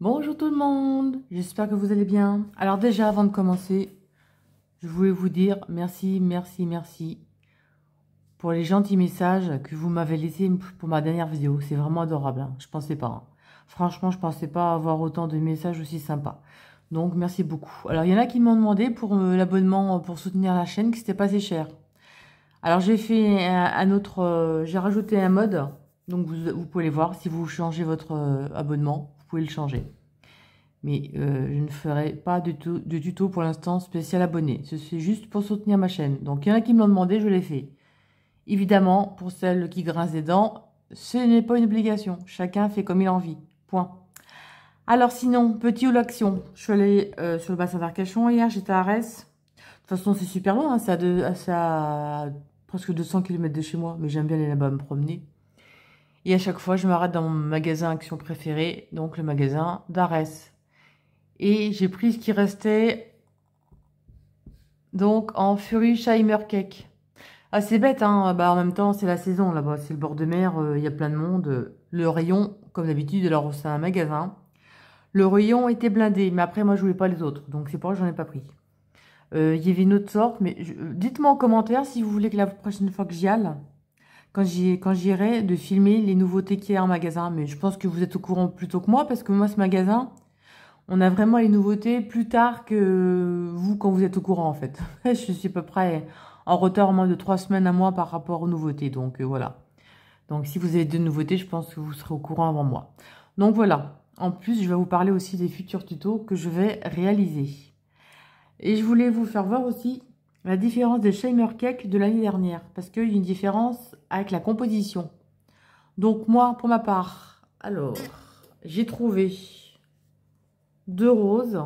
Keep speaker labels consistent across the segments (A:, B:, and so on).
A: Bonjour tout le monde, j'espère que vous allez bien. Alors déjà, avant de commencer, je voulais vous dire merci, merci, merci pour les gentils messages que vous m'avez laissés pour ma dernière vidéo. C'est vraiment adorable, hein. Je pensais pas, hein. Franchement, je pensais pas avoir autant de messages aussi sympas. Donc merci beaucoup. Alors il y en a qui m'ont demandé pour l'abonnement pour soutenir la chaîne que c'était pas assez cher. Alors j'ai fait un autre, j'ai rajouté un mode. Donc vous pouvez le voir, si vous changez votre abonnement, vous pouvez le changer. Mais je ne ferai pas de tuto pour l'instant spécial abonné. C'est juste pour soutenir ma chaîne. Donc il y en a qui me l'ont demandé, je l'ai fait. Évidemment, pour celles qui grincent des dents, ce n'est pas une obligation. Chacun fait comme il a envie. Point. Alors sinon, petit ou l'action. Je suis allée sur le bassin d'Arcachon hier, j'étais à Arès. De toute façon, c'est super loin, hein, c'est à presque 200 km de chez moi. Mais j'aime bien aller là-bas me promener. Et à chaque fois, je m'arrête dans mon magasin action préféré, donc le magasin d'Arès. Et j'ai pris ce qui restait donc en Furisheimer Cake. Ah, c'est bête, hein. Bah, en même temps, c'est la saison là-bas. C'est le bord de mer, il y a plein de monde. Le rayon, comme d'habitude, alors c'est un magasin. Le rayon était blindé, mais après, moi, je voulais pas les autres. Donc, c'est pour ça que j'en ai pas pris. Il y avait une autre sorte, mais dites-moi en commentaire si vous voulez que la prochaine fois que j'y aille, quand j'irai, de filmer les nouveautés qu'il y a en magasin. Mais je pense que vous êtes au courant plus tôt que moi, parce que moi, ce magasin, on a vraiment les nouveautés plus tard que vous quand vous êtes au courant en fait. Je suis à peu près en retard au moins de 3 semaines à moi par rapport aux nouveautés. Donc voilà. Donc si vous avez de nouveautés, je pense que vous serez au courant avant moi. Donc voilà. En plus, je vais vous parler aussi des futurs tutos que je vais réaliser. Et je voulais vous faire voir aussi la différence des Sheimer Cake de l'année dernière. Parce qu'il y a une différence avec la composition. Donc moi, pour ma part, alors, j'ai trouvé 2 roses.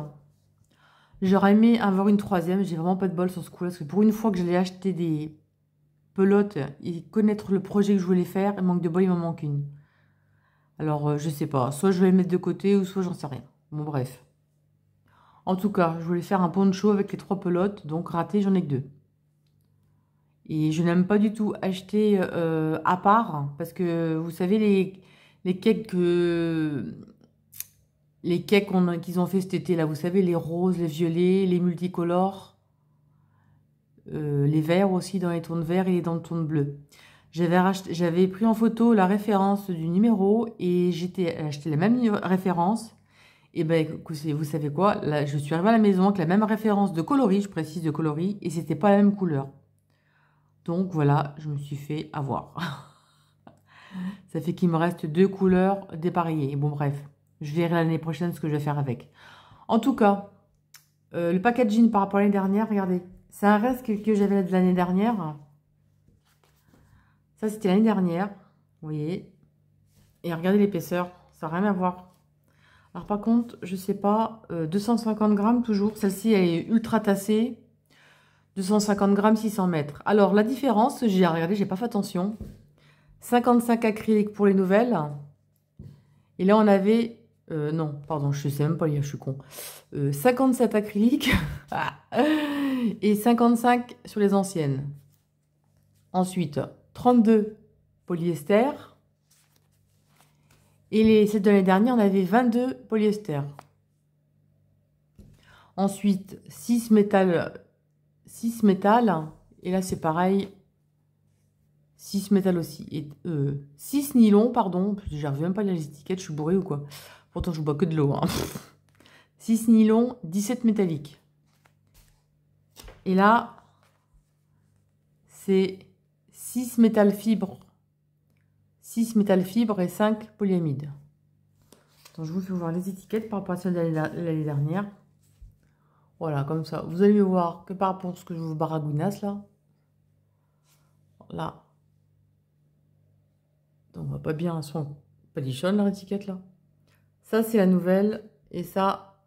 A: J'aurais aimé avoir une troisième. J'ai vraiment pas de bol sur ce coup-là. Parce que pour une fois que j'allais acheter des pelotes et connaître le projet que je voulais faire, il manque de bol, il m'en manque une. Alors, je sais pas. Soit je vais les mettre de côté ou soit j'en sais rien. Bon, bref. En tout cas, je voulais faire un poncho avec les 3 pelotes. Donc, raté, j'en ai que 2. Et je n'aime pas du tout acheter à part. Parce que, vous savez, les cakes que... Les cakes qu'ils ont fait cet été, là, vous savez, les roses, les violets, les multicolores, les verts aussi dans les tons verts et dans le ton bleu. J'avais pris en photo la référence du numéro et j'étais acheté la même référence. Et ben, vous savez quoi, là, je suis arrivée à la maison avec la même référence de coloris, je précise de coloris, et c'était pas la même couleur. Donc voilà, je me suis fait avoir. Ça fait qu'il me reste 2 couleurs dépareillées. Bon bref, je verrai l'année prochaine ce que je vais faire avec. En tout cas, le packaging par rapport à l'année dernière, regardez. C'est un reste que j'avais de l'année dernière. Ça, c'était l'année dernière. Vous voyez. Et regardez l'épaisseur. Ça n'a rien à voir. Alors par contre, je sais pas. 250 grammes toujours. Celle-ci, elle est ultra tassée. 250 grammes, 600 mètres. Alors la différence, j'ai regardé, j'ai pas fait attention. 55 acryliques pour les nouvelles. Et là, on avait... non, pardon, je sais même pas lire, je suis con. 57 acryliques et 55 sur les anciennes. Ensuite, 32 polyester. Et celles de l'année dernière, on avait 22 polyester. Ensuite, 6 métal. 6 métal. Et là, c'est pareil. 6 métal aussi. Et 6 nylon, pardon. J'arrive même pas à lire les étiquettes, je suis bourrée ou quoi. Pourtant, je bois que de l'eau. Hein. 6 nylon, 17 métallique. Et là, c'est 6 métal fibres. 6 métal fibres et 5 polyamides. Donc, je vous fais voir les étiquettes par rapport à celles de l'année dernière. Voilà, comme ça. Vous allez voir que par rapport à ce que je vous baragouinasse là. Là. Donc, on voit pas bien son palichonne, leur étiquette là. Ça, c'est la nouvelle. Et ça,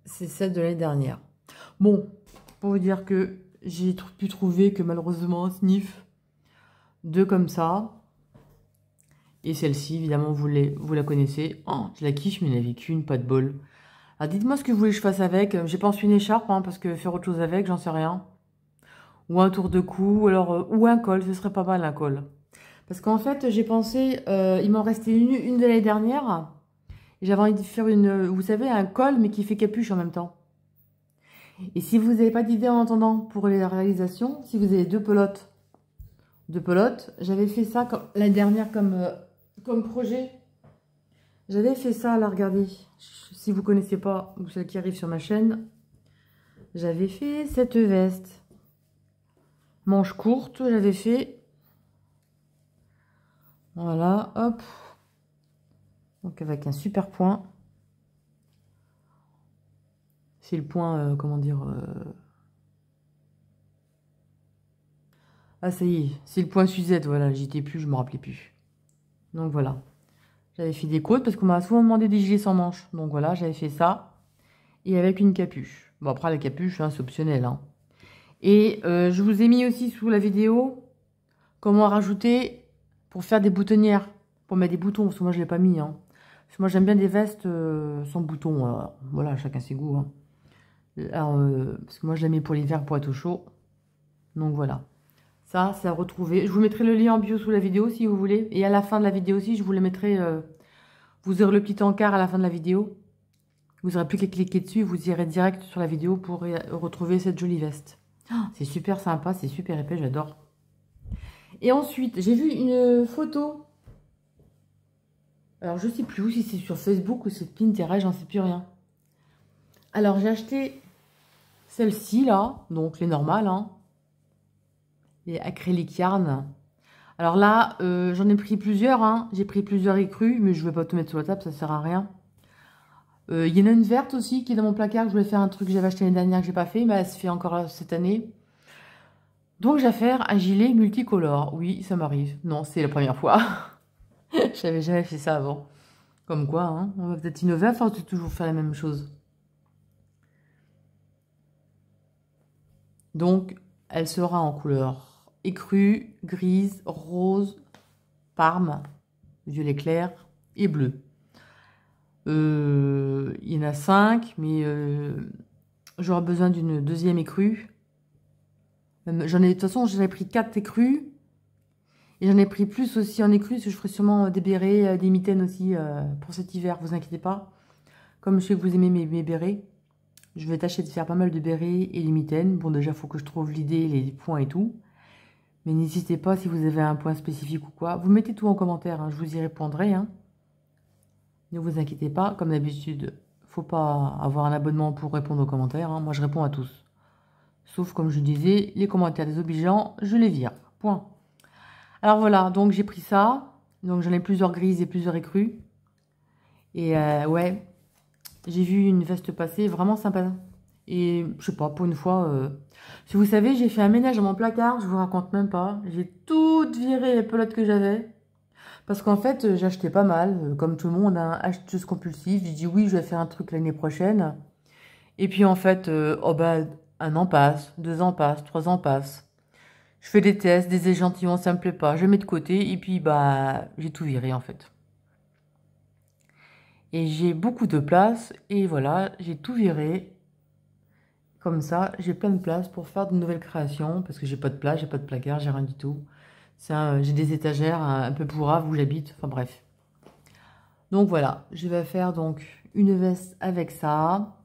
A: c'est celle de l'année dernière. Bon, pour vous dire que j'ai pu trouver que malheureusement, Sniff, 2 comme ça. Et celle-ci, évidemment, vous la connaissez. Oh, je la kiffe, mais il n'y en avait qu'une, pas de bol. Alors, dites-moi ce que vous voulez que je fasse avec. J'ai pensé une écharpe, hein, parce que faire autre chose avec, j'en sais rien. Ou un tour de cou, ou un col, ce serait pas mal un col. Parce qu'en fait, j'ai pensé, il m'en restait une de l'année dernière. J'avais envie de faire vous savez, un col, mais qui fait capuche en même temps. Et si vous n'avez pas d'idée en attendant pour les réalisations, si vous avez deux pelotes, j'avais fait ça l'année dernière comme projet. J'avais fait ça, là, regardez. Si vous ne connaissez pas, ou celle qui arrive sur ma chaîne, j'avais fait cette veste. Manche courte, j'avais fait. Voilà, hop. Donc avec un super point. C'est le point, comment dire... Ah, ça y est, c'est le point Suzette, voilà, j'y étais plus, je me rappelais plus. Donc voilà. J'avais fait des côtes parce qu'on m'a souvent demandé des gilets sans manches. Donc voilà, j'avais fait ça. Et avec une capuche. Bon, après, la capuche, hein, c'est optionnel. Hein. Et je vous ai mis aussi sous la vidéo comment rajouter pour faire des boutonnières. Pour mettre des boutons, parce que moi, je ne l'ai pas mis. Hein. Parce que moi, j'aime bien des vestes sans boutons. Alors, voilà, chacun ses goûts. Hein. Alors, parce que moi, je la mets pour l'hiver pour être au chaud. Donc voilà. Ça, c'est à retrouver. Je vous mettrai le lien en bio sous la vidéo si vous voulez. Et à la fin de la vidéo aussi, je vous le mettrai. Vous aurez le petit encart à la fin de la vidéo. Vous n'aurez plus qu'à cliquer dessus. Vous irez direct sur la vidéo pour retrouver cette jolie veste. Oh, c'est super sympa, c'est super épais, j'adore. Et ensuite, j'ai vu une photo. Alors, je ne sais plus si c'est sur Facebook ou c'est Pinterest, j'en sais plus rien. Alors, j'ai acheté celle-ci, là. Donc, les normales, hein. Les acrylic yarn. Alors là, j'en ai pris plusieurs. Hein. J'ai pris plusieurs écrus, mais je ne vais pas tout mettre sur la table, ça ne sert à rien. Il y en a une verte aussi qui est dans mon placard. Je voulais faire un truc que j'avais acheté l'année dernière que j'ai pas fait, mais elle se fait encore cette année. Donc, je vais faire un gilet multicolore. Oui, ça m'arrive. Non, c'est la première fois. Je n'avais jamais fait ça avant. Comme quoi, hein, on va peut-être innover à force de toujours faire la même chose. Donc, elle sera en couleur écrue, grise, rose, parme, violet clair et bleu. Il y en a 5, mais j'aurai besoin d'une deuxième écrue. De toute façon, j'en ai pris 4 écrues. Et j'en ai pris plus aussi en écrue, parce que je ferai sûrement des bérets, des mitaines aussi pour cet hiver, vous inquiétez pas. Comme je sais que vous aimez mes bérets, je vais tâcher de faire pas mal de bérets et des mitaines. Bon, déjà, il faut que je trouve l'idée, les points et tout. Mais n'hésitez pas, si vous avez un point spécifique ou quoi, vous mettez tout en commentaire, hein, je vous y répondrai. Hein. Ne vous inquiétez pas, comme d'habitude, faut pas avoir un abonnement pour répondre aux commentaires. Hein. Moi, je réponds à tous. Sauf, comme je disais, les commentaires désobligeants, je les vire. Point. Alors voilà, donc j'ai pris ça. Donc j'en ai plusieurs grises et plusieurs écrues. Et ouais, j'ai vu une veste passer, vraiment sympa. Et je sais pas, pour une fois... Si vous savez, j'ai fait un ménage dans mon placard, je vous raconte même pas. J'ai tout viré les pelotes que j'avais. Parce qu'en fait, j'achetais pas mal, comme tout le monde, hein, acheteuse compulsive. J'ai dit oui, je vais faire un truc l'année prochaine. Et puis en fait, oh bah, 1 an passe, 2 ans passent, 3 ans passent. Je fais des tests, des échantillons, ça me plaît pas. Je mets de côté et puis bah, j'ai tout viré en fait. Et j'ai beaucoup de place et voilà, j'ai tout viré. Comme ça, j'ai plein de place pour faire de nouvelles créations parce que j'ai pas de place, j'ai pas de placard, j'ai rien du tout. J'ai des étagères un peu pourraves où j'habite, enfin bref. Donc voilà, je vais faire donc une veste avec ça.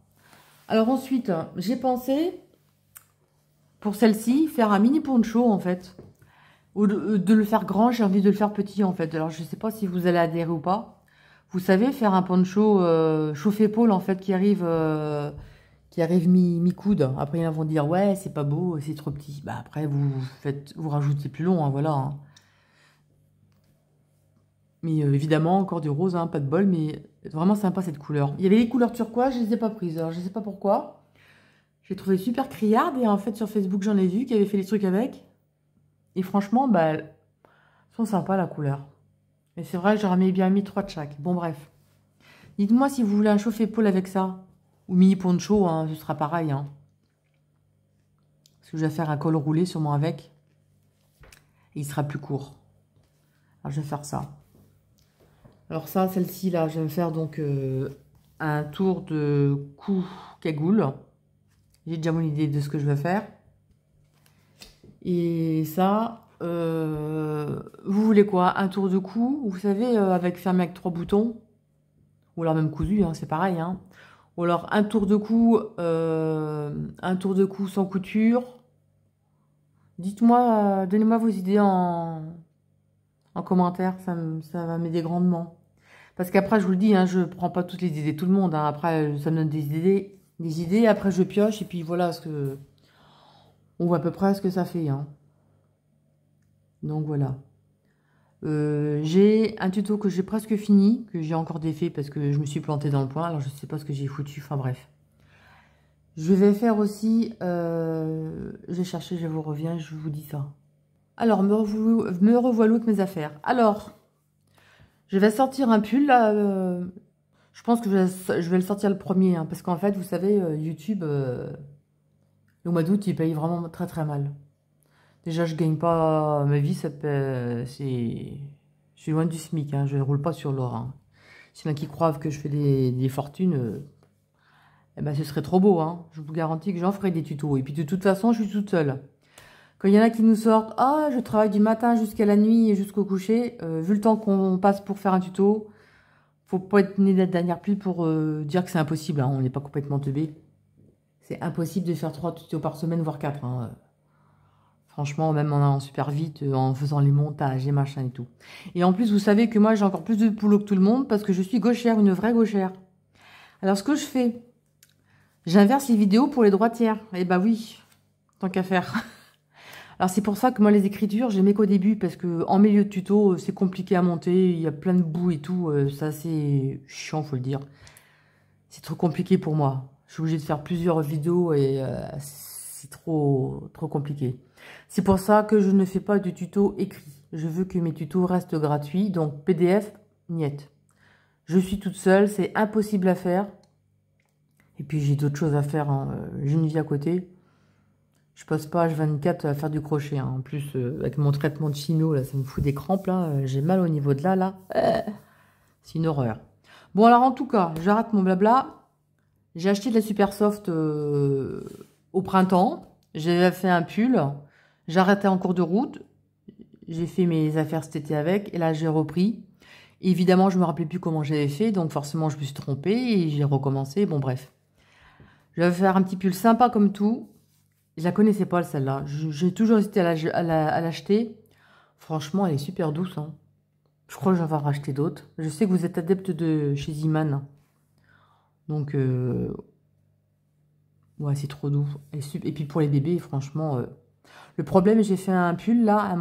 A: Alors ensuite, j'ai pensé, pour celle-ci, faire un mini poncho en fait. Ou de le faire grand, j'ai envie de le faire petit en fait. Alors je sais pas si vous allez adhérer ou pas. Vous savez, faire un poncho chauffe-épaule en fait qui arrive mi-coude. Après, ils vont dire, ouais, c'est pas beau, c'est trop petit. Bah, après, vous rajoutez plus long, hein, voilà. Hein. Mais évidemment, encore du rose, hein, pas de bol, mais vraiment sympa cette couleur. Il y avait les couleurs turquoise, je les ai pas prises. Alors, je sais pas pourquoi. J'ai trouvé super criarde et en fait, sur Facebook, j'en ai vu qui avaient fait des trucs avec. Et franchement, bah, elles sont sympas la couleur. Et c'est vrai que j'aurais bien mis 3 de chaque. Bon, bref. Dites-moi si vous voulez un chauffe-épaule avec ça. Ou mini poncho, hein, ce sera pareil. Hein. Parce que je vais faire un col roulé sûrement avec. Et il sera plus court. Alors je vais faire ça. Alors ça, celle-ci là, je vais me faire donc un tour de cou cagoule. J'ai déjà mon idée de ce que je vais faire. Et ça, vous voulez quoi? Un tour de cou, vous savez, fermé avec 3 boutons. Ou alors même cousu, hein, c'est pareil. Hein. Ou alors un tour de cou sans couture. Dites-moi, donnez-moi vos idées en commentaire, ça va m'aider grandement. Parce qu'après, je vous le dis, hein, je prends pas toutes les idées de tout le monde. Hein. Après, ça me donne des idées, après je pioche, et puis voilà, on voit à peu près ce que ça fait. Hein. Donc voilà. J'ai un tuto que j'ai presque fini, que j'ai encore défait parce que je me suis plantée dans le point. Alors je sais pas ce que j'ai foutu, enfin bref. Je vais faire aussi, j'ai cherché, je vous reviens, je vous dis ça. Alors, me revoilà avec mes affaires. Alors, je vais sortir un pull, là, je pense que je vais le sortir le premier, hein, parce qu'en fait, vous savez, YouTube, le mois d'août, il paye vraiment très très mal. Déjà, je gagne pas ma vie, je suis loin du SMIC, hein, je ne roule pas sur l'or. Hein. S'il y en a qui croient que je fais des fortunes, eh ben, ce serait trop beau. Hein. Je vous garantis que j'en ferai des tutos. Et puis de toute façon, je suis toute seule. Quand il y en a qui nous sortent, ah, je travaille du matin jusqu'à la nuit et jusqu'au coucher, vu le temps qu'on passe pour faire un tuto, faut pas être né de la dernière pluie pour dire que c'est impossible. Hein. On n'est pas complètement teubé. C'est impossible de faire 3 tutos par semaine, voire 4. Hein. Franchement, même en allant super vite, en faisant les montages et machin et tout. Et en plus, vous savez que moi, j'ai encore plus de boulot que tout le monde parce que je suis gauchère, une vraie gauchère. Alors, ce que je fais, j'inverse les vidéos pour les droitières. Eh bah oui, tant qu'à faire. Alors, c'est pour ça que moi, les écritures, j'aimais qu'au début parce que en milieu de tuto, c'est compliqué à monter, il y a plein de boue et tout. C'est assez chiant, faut le dire. C'est trop compliqué pour moi. Je suis obligée de faire plusieurs vidéos et c'est trop compliqué. C'est pour ça que je ne fais pas de tuto écrit. Je veux que mes tutos restent gratuits, donc PDF, niet. Je suis toute seule, c'est impossible à faire. Et puis j'ai d'autres choses à faire, hein. J'ai une vie à côté. Je passe pas H24 à faire du crochet. Hein. En plus, avec mon traitement de chino, là, ça me fout des crampes. Là. J'ai mal au niveau de là. C'est une horreur. Bon, alors en tout cas, j'arrête mon blabla. J'ai acheté de la Super Soft au printemps. J'ai fait un pull. J'ai arrêté en cours de route. J'ai fait mes affaires cet été avec. Et là, j'ai repris. Évidemment, je ne me rappelais plus comment j'avais fait. Donc, forcément, je me suis trompée. Et j'ai recommencé. Bon, bref. Je vais faire un petit pull sympa comme tout. Je la connaissais pas, celle-là. J'ai toujours hésité à l'acheter. Franchement, elle est super douce. Hein. Je crois que j'en vais en racheter d'autres. Je sais que vous êtes adepte de chez Iman. Donc, ouais, c'est trop doux. Et puis pour les bébés, franchement... Le problème, j'ai fait un pull, là,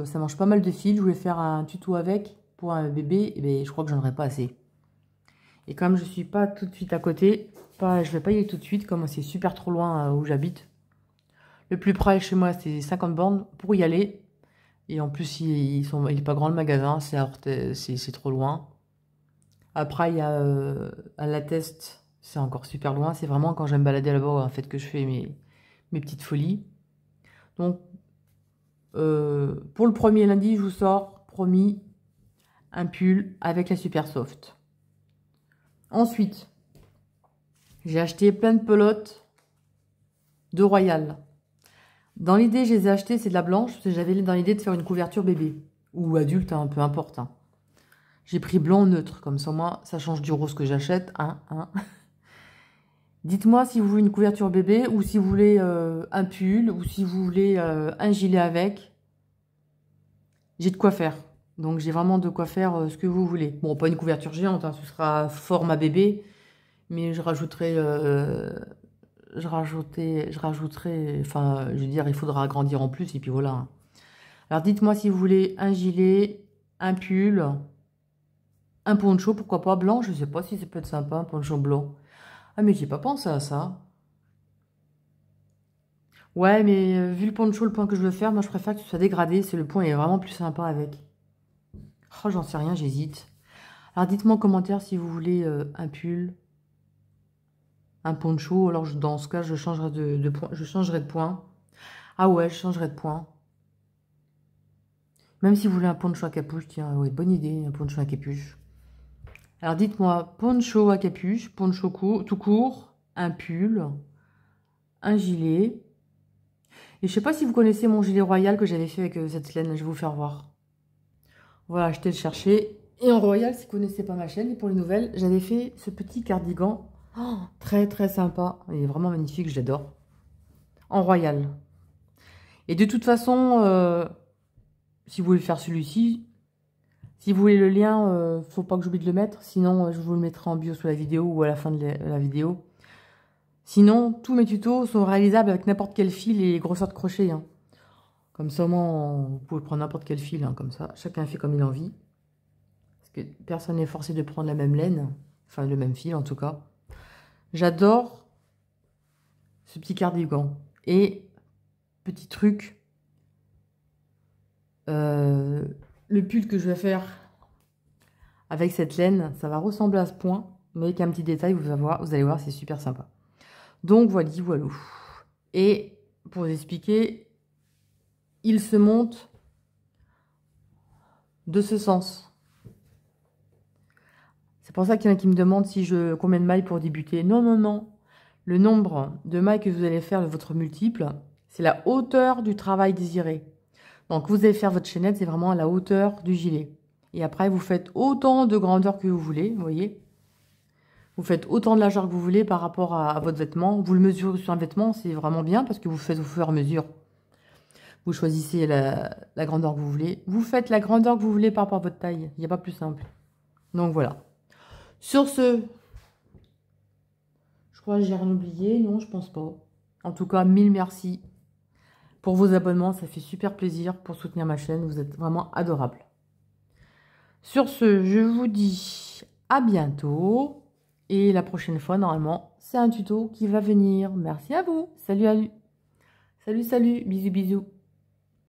A: ça mange pas mal de fil. Je voulais faire un tuto avec pour un bébé. Et bien, je crois que j'en aurais pas assez. Et comme je suis pas tout de suite à côté, je vais pas y aller tout de suite, comme c'est super trop loin où j'habite. Le plus près chez moi, c'est 50 bornes pour y aller. Et en plus, il est pas grand le magasin, c'est trop loin. Après, il y a à La Teste, c'est encore super loin. C'est vraiment quand je vais me balader là-bas, en fait, que je fais mes petites folies. Donc, pour le premier lundi, je vous sors, promis, un pull avec la Super Soft. Ensuite, j'ai acheté plein de pelotes de Royal. Dans l'idée, je les ai achetées, c'est de la blanche, parce que j'avais dans l'idée de faire une couverture bébé. Ou adulte, hein, peu importe. Hein. J'ai pris blanc neutre, comme ça, moi, ça change du rose que j'achète. Hein. Dites-moi si vous voulez une couverture bébé, ou si vous voulez un pull, ou si vous voulez un gilet avec. J'ai de quoi faire. Donc, j'ai vraiment de quoi faire ce que vous voulez. Bon, pas une couverture géante, hein, ce sera format bébé, mais je rajouterai... enfin, je veux dire, il faudra agrandir en plus, et puis voilà. Alors, dites-moi si vous voulez un gilet, un pull, un poncho, pourquoi pas blanc, je sais pas si ça peut être sympa, un poncho blanc. Ah, mais j'ai pas pensé à ça. Ouais, mais vu le poncho, le point que je veux faire, moi, je préfère que ce soit dégradé, c'est le point est vraiment plus sympa avec. Oh, j'en sais rien, j'hésite. Alors, dites-moi en commentaire si vous voulez un pull, un poncho, alors dans ce cas, je changerai de point. Ah ouais, je changerai de point. Même si vous voulez un poncho à capuche, tiens, ouais, bonne idée, un poncho à capuche. Alors dites-moi, poncho à capuche, poncho tout court, un pull, un gilet. Et je sais pas si vous connaissez mon gilet royal que j'avais fait avec cette laine, je vais vous faire voir. Voilà, je t'ai le chercher. Et en royal, si vous ne connaissez pas ma chaîne, et pour les nouvelles, j'avais fait ce petit cardigan. Oh, très très sympa. Il est vraiment magnifique, je l'adore. En royal. Et de toute façon, si vous voulez faire celui-ci, si vous voulez le lien, faut pas que j'oublie de le mettre. Sinon, je vous le mettrai en bio sous la vidéo ou à la fin de la vidéo. Sinon, tous mes tutos sont réalisables avec n'importe quel fil et grosseur de crochet. Hein. Comme ça, vous pouvez prendre n'importe quel fil, hein, comme ça. Chacun fait comme il a envie. Parce que personne n'est forcé de prendre la même laine. Enfin, le même fil, en tout cas. J'adore ce petit cardigan. Et, petit truc, le pull que je vais faire avec cette laine, ça va ressembler à ce point. Mais avec un petit détail, vous allez voir, c'est super sympa. Donc, voilà. Et, pour vous expliquer... il se monte de ce sens. C'est pour ça qu'il y en a qui me demandent si combien de mailles pour débuter. Non, non, non. Le nombre de mailles que vous allez faire de votre multiple, c'est la hauteur du travail désiré. Donc, vous allez faire votre chaînette, c'est vraiment à la hauteur du gilet. Et après, vous faites autant de grandeur que vous voulez, vous voyez. Vous faites autant de largeur que vous voulez par rapport à votre vêtement. Vous le mesurez sur un vêtement, c'est vraiment bien parce que vous faites au fur et à mesure. Vous choisissez la grandeur que vous voulez. Vous faites la grandeur que vous voulez par rapport à votre taille. Il n'y a pas plus simple. Donc voilà. Sur ce, je crois que j'ai rien oublié. Non, je pense pas. En tout cas, mille merci pour vos abonnements. Ça fait super plaisir pour soutenir ma chaîne. Vous êtes vraiment adorables. Sur ce, je vous dis à bientôt. Et la prochaine fois, normalement, c'est un tuto qui va venir. Merci à vous. Salut, salut. Salut, salut. Bisous, bisous.